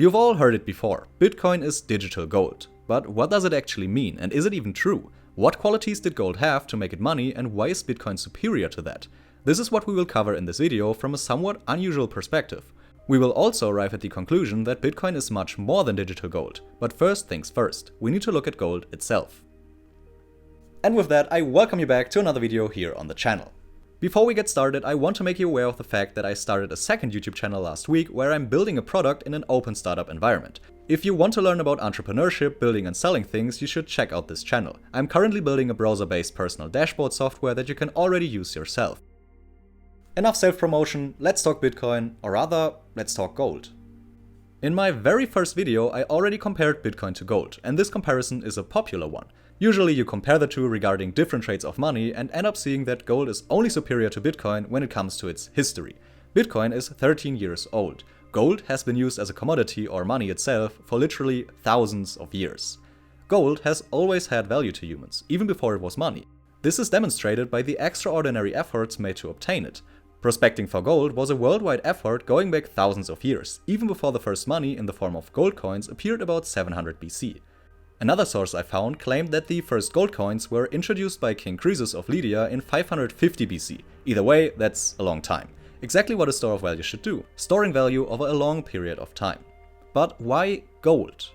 You've all heard it before, Bitcoin is digital gold. But what does it actually mean, and is it even true? What qualities did gold have to make it money, and why is Bitcoin superior to that? This is what we will cover in this video from a somewhat unusual perspective. We will also arrive at the conclusion that Bitcoin is much more than digital gold. But first things first, we need to look at gold itself. And with that, I welcome you back to another video here on the channel. Before we get started, I want to make you aware of the fact that I started a second YouTube channel last week where I'm building a product in an open startup environment. If you want to learn about entrepreneurship, building and selling things, you should check out this channel. I'm currently building a browser-based personal dashboard software that you can already use yourself. Enough self-promotion, let's talk Bitcoin, or rather, let's talk gold. In my very first video, I already compared Bitcoin to gold, and this comparison is a popular one. Usually you compare the two regarding different trades of money and end up seeing that gold is only superior to Bitcoin when it comes to its history. Bitcoin is 13 years old. Gold has been used as a commodity or money itself for literally thousands of years. Gold has always had value to humans, even before it was money. This is demonstrated by the extraordinary efforts made to obtain it. Prospecting for gold was a worldwide effort going back thousands of years, even before the first money in the form of gold coins appeared about 700 BC. Another source I found claimed that the first gold coins were introduced by King Croesus of Lydia in 550 BC. Either way, that's a long time. Exactly what a store of value should do, storing value over a long period of time. But why gold?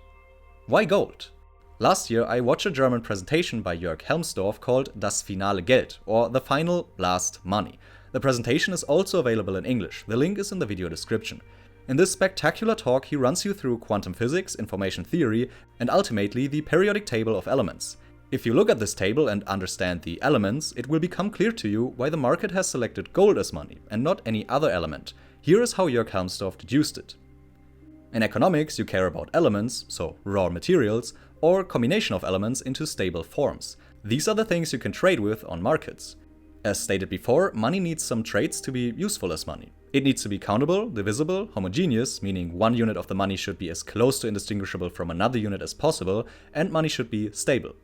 Why gold? Last year I watched a German presentation by Jörg Hermsdorf called Das finale Geld, or The Final Last Money. The presentation is also available in English, the link is in the video description. In this spectacular talk he runs you through quantum physics, information theory, and ultimately the periodic table of elements. If you look at this table and understand the elements, it will become clear to you why the market has selected gold as money and not any other element. Here is how Jörg Hermsdorf deduced it. In economics you care about elements, so raw materials, or combination of elements into stable forms. These are the things you can trade with on markets. As stated before, money needs some traits to be useful as money. It needs to be countable, divisible, homogeneous, meaning one unit of the money should be as close to indistinguishable from another unit as possible, and money should be stable.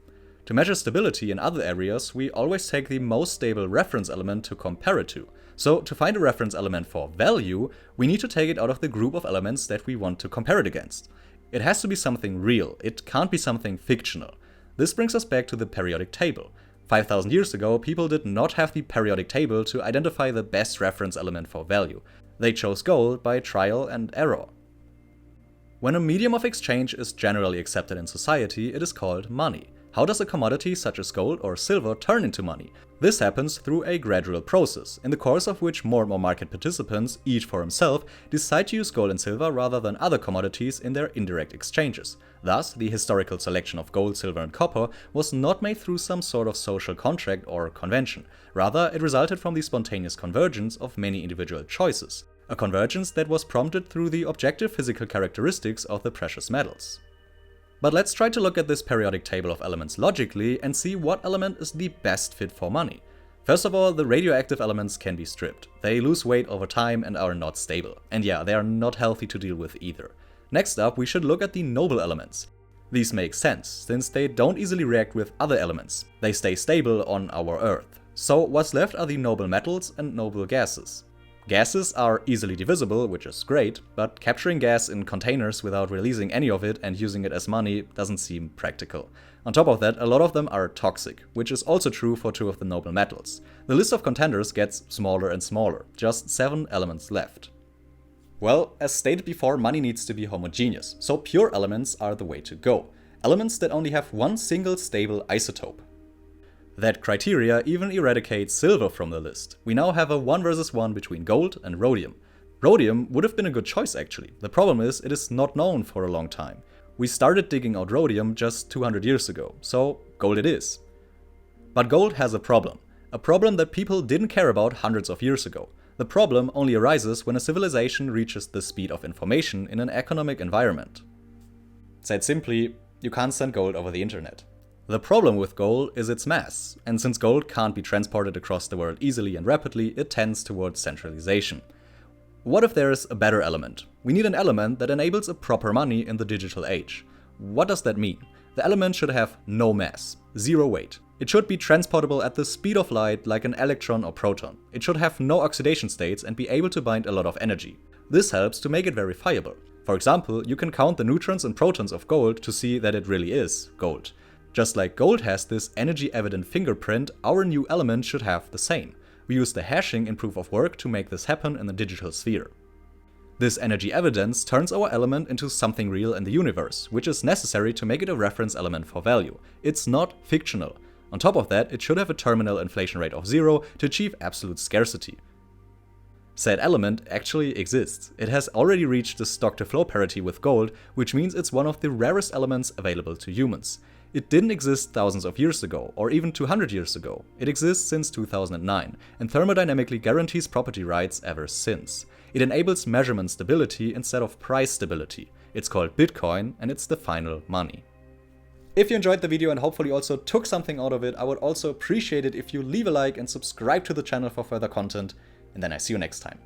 To measure stability in other areas, we always take the most stable reference element to compare it to. So, to find a reference element for value, we need to take it out of the group of elements that we want to compare it against. It has to be something real, it can't be something fictional. This brings us back to the periodic table. 5,000 years ago, people did not have the periodic table to identify the best reference element for value. They chose gold by trial and error. When a medium of exchange is generally accepted in society, it is called money. How does a commodity such as gold or silver turn into money? This happens through a gradual process, in the course of which more and more market participants, each for himself, decide to use gold and silver rather than other commodities in their indirect exchanges. Thus, the historical selection of gold, silver and copper was not made through some sort of social contract or convention. Rather, it resulted from the spontaneous convergence of many individual choices. A convergence that was prompted through the objective physical characteristics of the precious metals. But let's try to look at this periodic table of elements logically and see what element is the best fit for money. First of all, the radioactive elements can be stripped. They lose weight over time and are not stable. And yeah, they are not healthy to deal with either. Next up, we should look at the noble elements. These make sense, since they don't easily react with other elements. They stay stable on our Earth. So what's left are the noble metals and noble gases. Gases are easily divisible, which is great, but capturing gas in containers without releasing any of it and using it as money doesn't seem practical. On top of that, a lot of them are toxic, which is also true for two of the noble metals. The list of contenders gets smaller and smaller, just 7 elements left. Well, as stated before, money needs to be homogeneous, so pure elements are the way to go. Elements that only have one single stable isotope. That criteria even eradicates silver from the list. We now have a 1 versus 1 between gold and rhodium. Rhodium would have been a good choice actually. The problem is, it is not known for a long time. We started digging out rhodium just 200 years ago, so gold it is. But gold has a problem that people didn't care about hundreds of years ago. The problem only arises when a civilization reaches the speed of information in an economic environment. Said simply, you can't send gold over the internet. The problem with gold is its mass, and since gold can't be transported across the world easily and rapidly, it tends towards centralization. What if there is a better element? We need an element that enables a proper money in the digital age. What does that mean? The element should have no mass, 0 weight. It should be transportable at the speed of light like an electron or proton. It should have no oxidation states and be able to bind a lot of energy. This helps to make it verifiable. For example, you can count the neutrons and protons of gold to see that it really is gold. Just like gold has this energy-evident fingerprint, our new element should have the same. We use the hashing in proof of work to make this happen in the digital sphere. This energy evidence turns our element into something real in the universe, which is necessary to make it a reference element for value. It's not fictional. On top of that, it should have a terminal inflation rate of 0 to achieve absolute scarcity. Said element actually exists. It has already reached the stock-to-flow parity with gold, which means it's one of the rarest elements available to humans. It didn't exist thousands of years ago, or even 200 years ago. It exists since 2009, and thermodynamically guarantees property rights ever since. It enables measurement stability instead of price stability. It's called Bitcoin, and it's the final money. If you enjoyed the video and hopefully also took something out of it, I would also appreciate it if you leave a like and subscribe to the channel for further content, and then I see you next time.